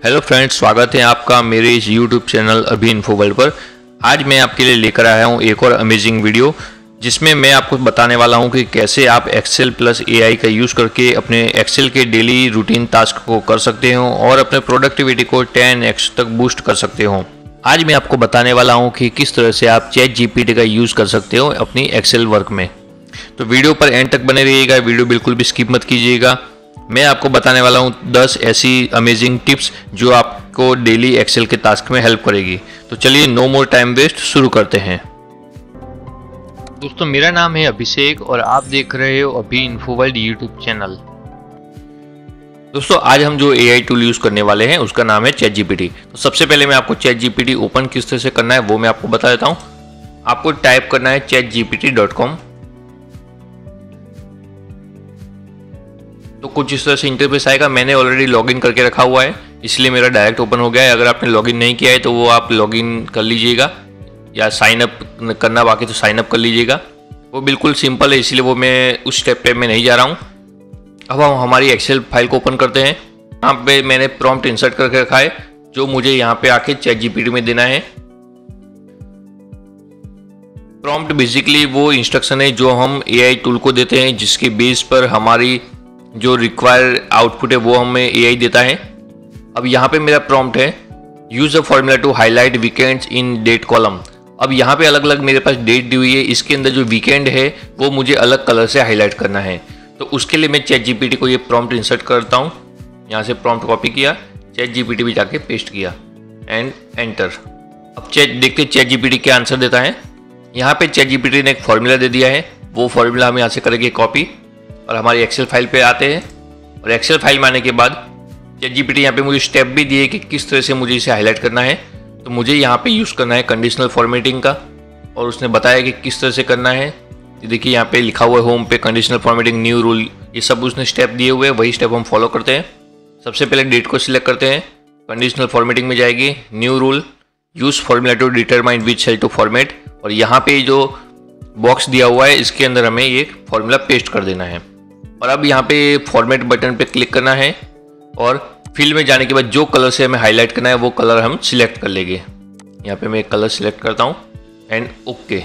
Hello friends, स्वागत है आपका मेरे इस यूट्यूब चैनल अभी इन्फो वर्ल्ड पर। आज मैं आपके लिए लेकर आया हूं एक और अमेजिंग वीडियो, जिसमें मैं आपको बताने वाला हूं कि कैसे आप एक्सेल प्लस एआई का यूज़ करके अपने एक्सेल के डेली रूटीन टास्क को कर सकते हो और अपने प्रोडक्टिविटी को 10x तक बूस्ट कर सकते हो। आज मैं आपको बताने वाला हूँ कि किस तरह से आप चैट जीपीटी का यूज़ कर सकते हो अपनी एक्सेल वर्क में। तो वीडियो पर एंड तक बने रहिएगा, वीडियो बिल्कुल भी स्किप मत कीजिएगा। मैं आपको बताने वाला हूँ 10 ऐसी अमेजिंग टिप्स जो आपको डेली एक्सेल के टास्क में हेल्प करेगी। तो चलिए नो मोर टाइम वेस्ट, शुरू करते हैं। दोस्तों, मेरा नाम है अभिषेक और आप देख रहे हो अभी इन्फो वर्ल्ड यूट्यूब चैनल। दोस्तों, आज हम जो एआई टूल यूज़ करने वाले हैं उसका नाम है चैट जीपीटी। तो सबसे पहले मैं आपको चैट जीपीटी ओपन किस तरह से करना है वो मैं आपको बता देता हूँ। आपको टाइप करना है chatgpt.com। तो कुछ इस तरह से इंटरफेस आएगा। मैंने ऑलरेडी लॉगिन करके रखा हुआ है, इसलिए मेरा डायरेक्ट ओपन हो गया है। अगर आपने लॉगिन नहीं किया है तो वो आप लॉगिन कर लीजिएगा, या साइन अप करना बाकी तो साइन अप कर लीजिएगा। वो बिल्कुल सिंपल है, इसलिए वो मैं उस स्टेप पे मैं नहीं जा रहा हूँ। अब हम हमारी एक्सेल फाइल को ओपन करते हैं। यहाँ पे मैंने प्रॉम्प्ट इंसर्ट करके रखा है, जो मुझे यहाँ पे आके चैट जीपीटी में देना है। प्रॉम्प्ट बेसिकली वो इंस्ट्रक्शन है जो हम एआई टूल को देते हैं, जिसके बेस पर हमारी जो रिक्वायर्ड आउटपुट है वो हमें एआई देता है। अब यहाँ पे मेरा प्रॉम्प्ट है use a formula to highlight weekends in date column. अब यहाँ पे अलग अलग मेरे पास डेट दी हुई है, इसके अंदर जो वीकेंड है वो मुझे अलग कलर से हाईलाइट करना है। तो उसके लिए मैं चैट जीपीटी को ये प्रॉम्प्ट इंसर्ट करता हूँ। यहाँ से प्रॉम्प्ट कॉपी किया, चैट जीपीटी में जाके पेस्ट किया एंड एंटर। अब देखते चैट जीपीटी क्या आंसर देता है। यहाँ पे चैट जीपीटी ने एक फॉर्मूला दे दिया है, वो फॉर्मूला हम यहाँ से करेंगे कॉपी और हमारी एक्सेल फाइल पे आते हैं। और एक्सेल फाइल में आने के बाद चैट जीपीटी यहाँ पे मुझे स्टेप भी दिए कि किस तरह से मुझे इसे हाईलाइट करना है। तो मुझे यहाँ पे यूज़ करना है कंडीशनल फॉर्मेटिंग का, और उसने बताया कि किस तरह से करना है। देखिए यहाँ पे लिखा हुआ है होम पे कंडीशनल फॉर्मेटिंग न्यू रूल, ये सब उसने स्टेप दिए हुए हैं, वही स्टेप हम फॉलो करते हैं। सबसे पहले डेट को सिलेक्ट करते हैं, कंडीशनल फॉर्मेटिंग में जाएगी, new rule, use formula to determine which cell to format, और यहाँ पे जो बॉक्स दिया हुआ है इसके अंदर हमें ये फॉर्मूला पेस्ट कर देना है। और अब यहाँ पे फॉर्मेट बटन पे क्लिक करना है और फील्ड में जाने के बाद जो कलर से हमें हाईलाइट करना है वो कलर हम सिलेक्ट कर लेंगे। यहाँ पे मैं एक कलर सिलेक्ट करता हूँ एंड ओके,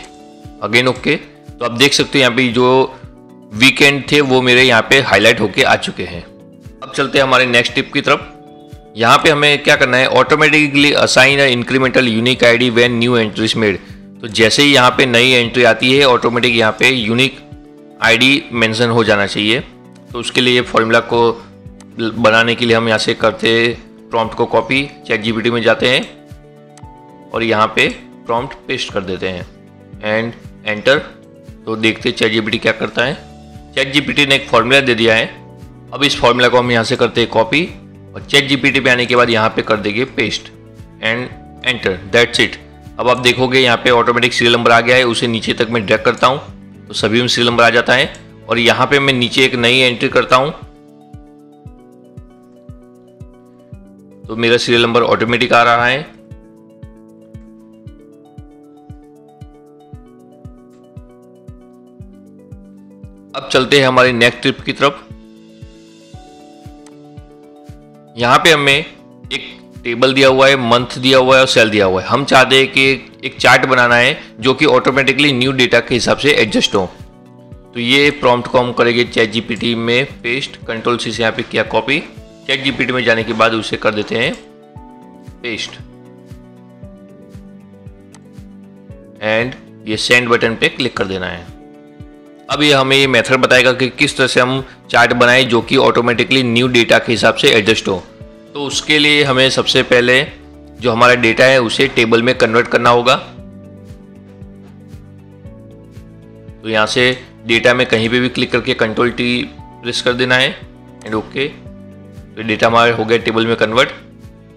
अगेन ओके। तो आप देख सकते हो यहाँ पे जो वीकेंड थे वो मेरे यहाँ पे हाईलाइट होके आ चुके हैं। अब चलते हैं हमारे नेक्स्ट टिप की तरफ। यहाँ पे हमें क्या करना है, automatically assign incremental unique ID when new entry is made. तो जैसे ही यहाँ पे नई एंट्री आती है ऑटोमेटिक यहाँ पे यूनिक आईडी मेंशन हो जाना चाहिए। तो उसके लिए फॉर्मूला को बनाने के लिए हम यहाँ से करते प्रॉम्प्ट को कॉपी, चैट जीपीटी में जाते हैं और यहाँ पे प्रॉम्प्ट पेस्ट कर देते हैं एंड एंटर। तो देखते चैट जीपीटी क्या करता है। चैट जीपीटी ने एक फॉर्मूला दे दिया है। अब इस फॉर्मूला को हम यहाँ से करते हैं कॉपी और चैट जीपीटी पे आने के बाद यहाँ पे कर देंगे paste and enter, that's it. अब आप देखोगे यहाँ पे ऑटोमेटिक सीरियल नंबर आ गया है, उसे नीचे तक मैं ड्रैग करता हूँ तो सभी में सीरियल नंबर आ जाता है। और यहाँ पे मैं नीचे एक नई एंट्री करता हूँ तो मेरा सीरियल नंबर ऑटोमेटिक आ रहा है। अब चलते हैं हमारी नेक्स्ट ट्रिप की तरफ। यहाँ पे हमें एक टेबल दिया हुआ है, मंथ दिया हुआ है और सेल दिया हुआ है। हम चाहते हैं कि एक चार्ट बनाना है जो कि ऑटोमेटिकली न्यू डेटा के हिसाब से एडजस्ट हो। तो ये प्रॉम्प्ट को हम करेंगे चैट जीपीटी में पेस्ट, कंट्रोल सी से यहाँ पे किया कॉपी, चैट जीपीटी में जाने के बाद उसे कर देते हैं पेस्ट एंड ये सेंड बटन पे क्लिक कर देना है। अब ये हमें ये मेथड बताएगा कि किस तरह से हम चार्ट बनाएं जो कि ऑटोमेटिकली न्यू डेटा के हिसाब से एडजस्ट हो। तो उसके लिए हमें सबसे पहले जो हमारा डेटा है उसे टेबल में कन्वर्ट करना होगा। तो यहाँ से डेटा में कहीं पे भी क्लिक करके कंट्रोल टी प्रेस कर देना है एंड ओके। तो डेटा हमारा हो गया टेबल में कन्वर्ट।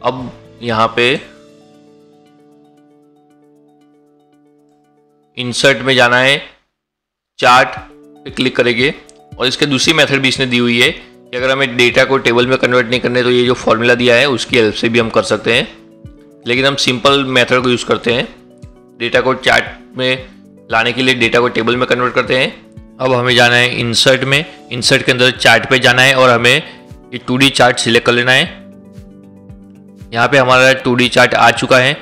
अब यहाँ पे इंसर्ट में जाना है, चार्ट पे क्लिक करेंगे और इसके दूसरी मेथड भी इसने दी हुई है कि अगर हमें डेटा को टेबल में कन्वर्ट नहीं करने तो ये जो फॉर्मूला दिया है उसकी हेल्प से भी हम कर सकते हैं, लेकिन हम सिंपल मेथड को यूज़ करते हैं। डेटा को चार्ट में लाने के लिए डेटा को टेबल में कन्वर्ट करते हैं। अब हमें जाना है इंसर्ट में, इंसर्ट के अंदर चार्ट पे जाना है और हमें ये 2D चार्ट सिलेक्ट कर लेना है। यहाँ पे हमारा 2D चार्ट आ चुका है।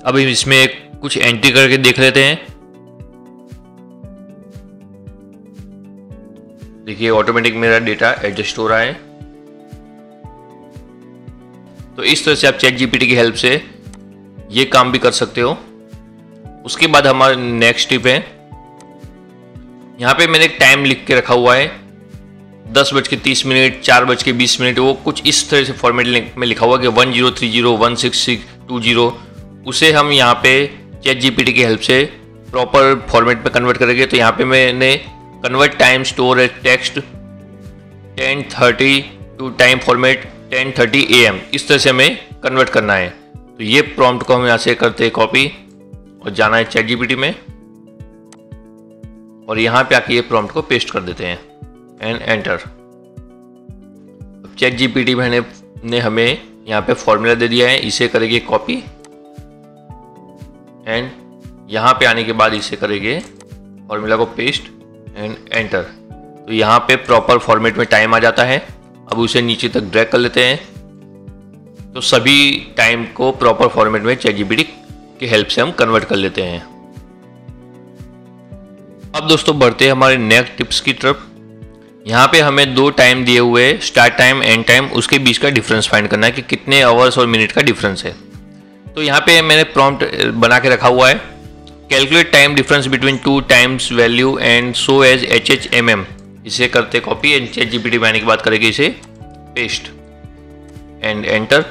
अब इसमें कुछ एंट्री करके देख लेते हैं। देखिए ऑटोमेटिक मेरा डेटा एडजस्ट हो रहा है। तो इस तरह से आप चैट जीपीटी की हेल्प से ये काम भी कर सकते हो। उसके बाद हमारा नेक्स्ट टिप है, यहाँ पे मैंने एक टाइम लिख के रखा हुआ है 10:30, 4:20, वो कुछ इस तरह से फॉर्मेट में लिखा हुआ कि 1030 16620, उसे हम यहाँ पे चैट जीपीटी की हेल्प से प्रॉपर फॉर्मेट में कन्वर्ट करेंगे। तो यहाँ पे मैंने convert time store as text 10:30 to time format 10:30 AM, इस तरह से हमें कन्वर्ट करना है। तो ये प्रॉम्प्ट को हम यहाँ से करते हैं कॉपी और जाना है चैट जीपीटी में, और यहाँ पे आके ये प्रॉम्प्ट को पेस्ट कर देते हैं एंड एंटर। चैट जीपीटी ने हमें यहाँ पे फॉर्मूला दे दिया है, इसे करेंगे कॉपी एंड यहाँ पे आने के बाद इसे करेंगे फॉर्मूला को पेस्ट एंड एंटर। तो यहाँ पे प्रॉपर फॉर्मेट में टाइम आ जाता है। अब उसे नीचे तक ड्रैग कर लेते हैं। तो सभी टाइम को प्रॉपर फॉर्मेट में चैट जीपीटी की हेल्प से हम कन्वर्ट कर लेते हैं। अब दोस्तों बढ़ते हैं हमारे नेक्स्ट टिप्स की तरफ। यहाँ पे हमें 2 टाइम दिए हुए, स्टार्ट टाइम एंड टाइम, उसके बीच का डिफरेंस फाइंड करना है कि कितने आवर्स और मिनट का डिफरेंस है। तो यहाँ पे मैंने प्रॉम्प्ट बना के रखा हुआ है, calculate time difference between 2 times value and show as HHMM। इसे करते कॉपी एंड चैट जीपीटी में आने के बाद करेंगे इसे पेस्ट एंड एंटर।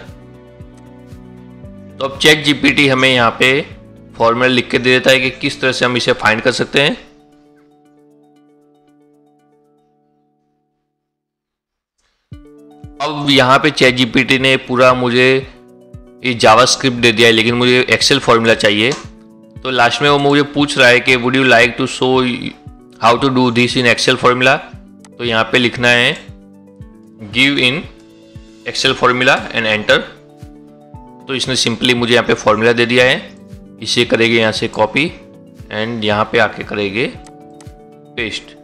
तो अब चैट जीपीटी हमें यहाँ पे फॉर्मूला लिख के दे देता है कि किस तरह से हम इसे फाइंड कर सकते हैं। अब यहाँ पे चैट जीपीटी ने पूरा मुझे ये जावास्क्रिप्ट दे दिया है, लेकिन मुझे एक्सेल फॉर्मूला चाहिए। तो लास्ट में वो मुझे पूछ रहा है कि would you like to show how to do this in excel formula. तो यहाँ पे लिखना है give in excel formula and enter. तो इसने सिंपली मुझे यहाँ पे फॉर्मूला दे दिया है, इसे करेंगे यहाँ से कॉपी एंड यहाँ पे आके करेंगे पेस्ट।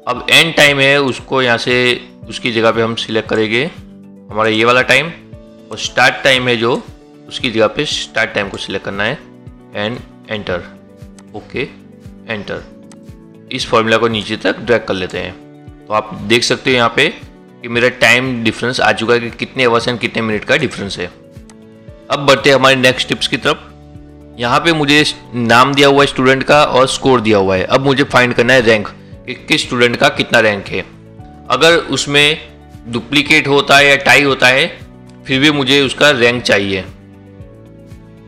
अब एंड टाइम है, उसको यहाँ से उसकी जगह पे हम सिलेक्ट करेंगे हमारा ये वाला टाइम, और स्टार्ट टाइम है जो उसकी जगह पे स्टार्ट टाइम को सिलेक्ट करना है एंड एंटर। Okay enter. इस फॉर्मूला को नीचे तक ड्रैग कर लेते हैं। तो आप देख सकते हो यहाँ पे कि मेरा टाइम डिफरेंस आ चुका है कि कितने आवर्स एंड कितने मिनट का डिफरेंस है। अब बढ़ते हैं हमारे नेक्स्ट टिप्स की तरफ। यहाँ पे मुझे नाम दिया हुआ है स्टूडेंट का और स्कोर दिया हुआ है। अब मुझे फाइंड करना है रैंक, कि किस स्टूडेंट का कितना रैंक है। अगर उसमें डुप्लीकेट होता है या टाई होता है फिर भी मुझे उसका रैंक चाहिए।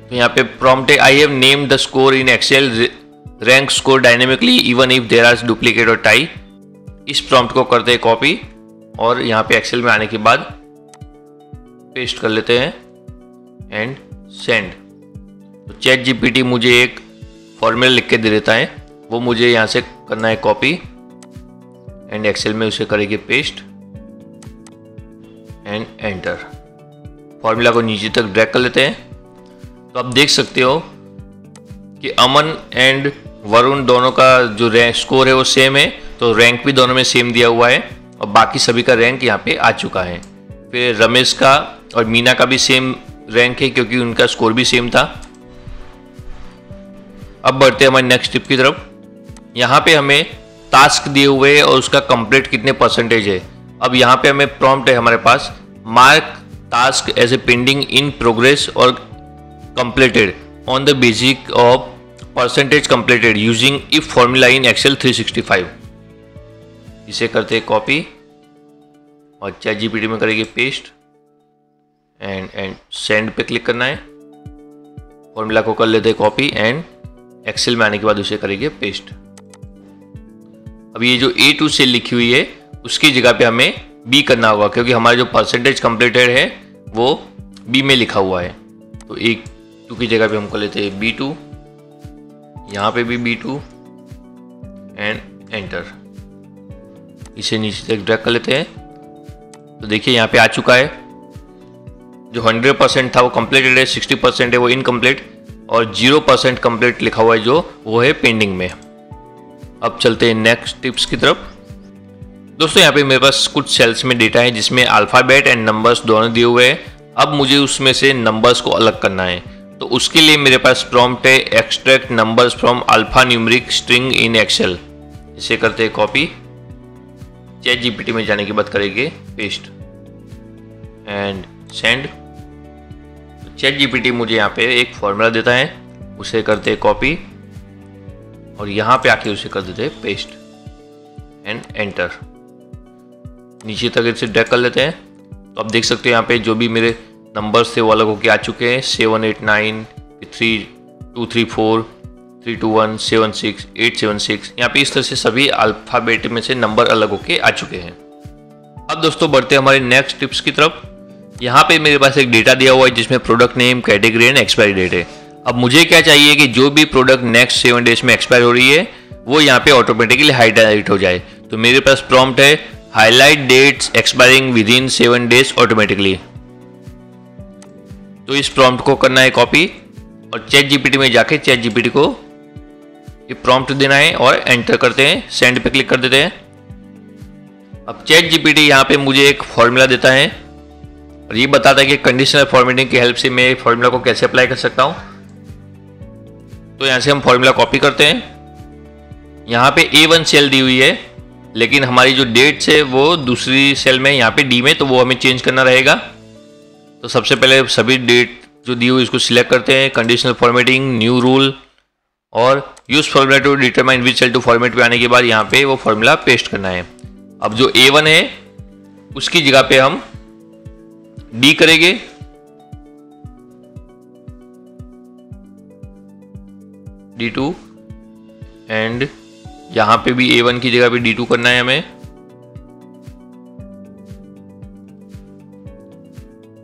तो यहाँ पे प्रॉम्प्ट है I have named the score in excel rank score dynamically even if there are duplicate और टाई। इस प्रॉम्प्ट को करते हैं कॉपी और यहाँ पे एक्सेल में आने के बाद पेस्ट कर लेते हैं एंड सेंड। तो चैट जीपीटी मुझे एक फॉर्मूला लिख के दे देता है, वो मुझे यहाँ से करना है कॉपी एंड एक्सेल में उसे करेंगे पेस्ट एंड एंटर। फॉर्मूला को नीचे तक ड्रैग कर लेते हैं। तो आप देख सकते हो कि अमन एंड वरुण दोनों का जो रैंक स्कोर है वो सेम है, तो रैंक भी दोनों में सेम दिया हुआ है और बाकी सभी का रैंक यहाँ पे आ चुका है। फिर रमेश का और मीना का भी सेम रैंक है क्योंकि उनका स्कोर भी सेम था। अब बढ़ते हैं हमारे नेक्स्ट टिप की तरफ। यहाँ पे हमें टास्क दिए हुए हैं और उसका कंप्लीट कितने परसेंटेज है। अब यहाँ पे हमें प्रॉम्प्ट है हमारे पास mark task as a pending in progress और completed on the basic of percentage completed using if formula in Excel 365। इसे करते हैं कॉपी और चैट जीपीटी में करेंगे पेस्ट एंड सेंड पे क्लिक करना है। फॉर्मूला को कर लेते हैं कॉपी एंड एक्सेल में आने के बाद उसे करेंगे पेस्ट। अब ये जो A2 सेल लिखी हुई है उसकी जगह पे हमें B करना होगा क्योंकि हमारा जो परसेंटेज कंप्लीटेड है वो B में लिखा हुआ है। तो A2 की जगह पे हम कर लेते हैं B2, यहाँ पे भी B2 एंड एंटर। इसे नीचे तक ड्रैग कर लेते हैं। तो देखिए यहाँ पे आ चुका है, जो 100% था वो कंप्लीटेड है, 60% है वो इनकम्प्लीट और 0% कंप्लीट लिखा हुआ है जो वो है पेंडिंग में। अब चलते हैं नेक्स्ट टिप्स की तरफ। दोस्तों यहाँ पे मेरे पास कुछ सेल्स में डेटा है जिसमें अल्फ़ाबेट एंड नंबर्स दोनों दिए हुए हैं। अब मुझे उसमें से नंबर्स को अलग करना है, तो उसके लिए मेरे पास प्रॉम्प्ट है extract numbers from alphanumeric string in excel. इसे करते हैं कॉपी, चैट जीपीटी में जाने के बाद करेंगे paste and send. Chat GPT मुझे यहाँ पे एक फॉर्मूला देता है, उसे करते हैं कॉपी और यहाँ पे आके उसे कर देते हैं पेस्ट एंड एंटर। नीचे तक इसे ड्रैग कर लेते हैं। तो आप देख सकते हो यहाँ पे जो भी मेरे नंबर्स थे वो अलग होके आ चुके हैं, 7 8 9 3 2 3 4 3 2 1 7 6 8 7 6। यहाँ पे इस तरह से सभी अल्फाबेट में से नंबर अलग होके आ चुके हैं। अब दोस्तों बढ़ते हैं हमारे नेक्स्ट टिप्स की तरफ। यहाँ पे मेरे पास एक डेटा दिया हुआ है जिसमें product name, category and expiry date है। अब मुझे क्या चाहिए कि जो भी प्रोडक्ट नेक्स्ट 7 डेज में एक्सपायर हो रही है वो यहाँ पे ऑटोमेटिकली हाईलाइट हो जाए। तो मेरे पास प्रॉम्प्ट है highlight dates expiring within 7 days automatically. तो इस प्रॉम्प्ट को करना है कॉपी और चैट जीपीटी में जाके चैट जीपीटी को ये प्रॉम्प्ट देना है और एंटर करते हैं, सेंड पे क्लिक कर देते हैं। अब चैट जीपीटी यहाँ पे मुझे एक फॉर्मूला देता है और ये बताता है कि कंडीशनल फॉर्मेटिंग की हेल्प से मैं फॉर्मूला को कैसे अप्लाई कर सकता हूँ। तो यहाँ से हम फॉर्मूला कॉपी करते हैं। यहाँ पे A1 सेल दी हुई है लेकिन हमारी जो डेट्स है वो दूसरी सेल में यहाँ पे D में, तो वो हमें चेंज करना रहेगा। तो सबसे पहले सभी डेट जो दी हुई इसको सिलेक्ट करते हैं, कंडीशनल फॉर्मेटिंग, न्यू रूल और use formula to determine which cell to format पे आने के बाद यहाँ पे वो फॉर्मूला पेस्ट करना है। अब जो A1 है उसकी जगह पे हम D करेंगे, D2 एंड यहां पे भी A1 की जगह पे D2 करना है हमें।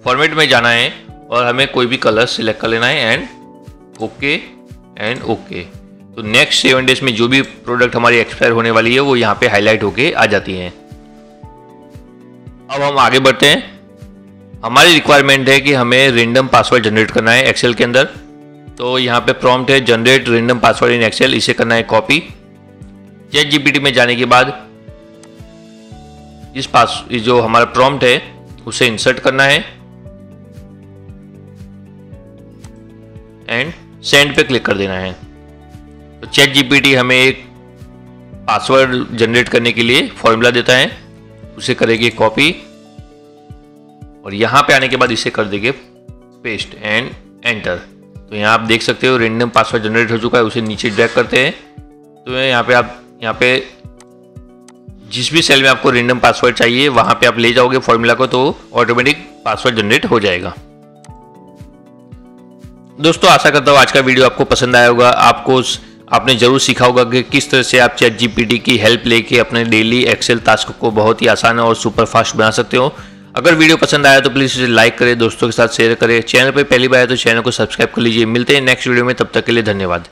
फॉर्मेट में जाना है और हमें कोई भी कलर सिलेक्ट कर लेना है एंड ओके एंड ओके। तो नेक्स्ट 7 डेज में जो भी प्रोडक्ट हमारी एक्सपायर होने वाली है वो यहाँ पे हाईलाइट होके आ जाती हैं। अब हम आगे बढ़ते हैं। हमारी रिक्वायरमेंट है कि हमें रेंडम पासवर्ड जनरेट करना है एक्सेल के अंदर। तो यहाँ पे प्रॉम्प्ट है generate random password in excel, इसे करना है कॉपी। चैट जीपीटी में जाने के बाद इस जो हमारा प्रॉम्प्ट है उसे इंसर्ट करना है एंड सेंड पे क्लिक कर देना है। तो चैट जीपीटी हमें एक पासवर्ड जनरेट करने के लिए फॉर्मूला देता है, उसे करेंगे कॉपी और यहाँ पे आने के बाद इसे कर देंगे पेस्ट एंड एंटर। तो यहाँ आप देख सकते हो रेंडम पासवर्ड जनरेट हो चुका है, उसे नीचे ड्रैग करते हैं। तो यहाँ पे जिस भी सेल में आपको रेंडम पासवर्ड चाहिए वहाँ पे आप ले जाओगे फॉर्मूला को, तो ऑटोमेटिक पासवर्ड जनरेट हो जाएगा। दोस्तों आशा करता हूँ आज का वीडियो आपको पसंद आया होगा। आपने जरूर सीखा होगा कि किस तरह से आप चैट जीपीटी की हेल्प लेके अपने डेली एक्सेल टास्क को बहुत ही आसान और सुपर फास्ट बना सकते हो। अगर वीडियो पसंद आया तो प्लीज़ इसे लाइक करें, दोस्तों के साथ शेयर करें। चैनल पर पहली बार है तो चैनल को सब्सक्राइब कर लीजिए। मिलते हैं नेक्स्ट वीडियो में, तब तक के लिए धन्यवाद।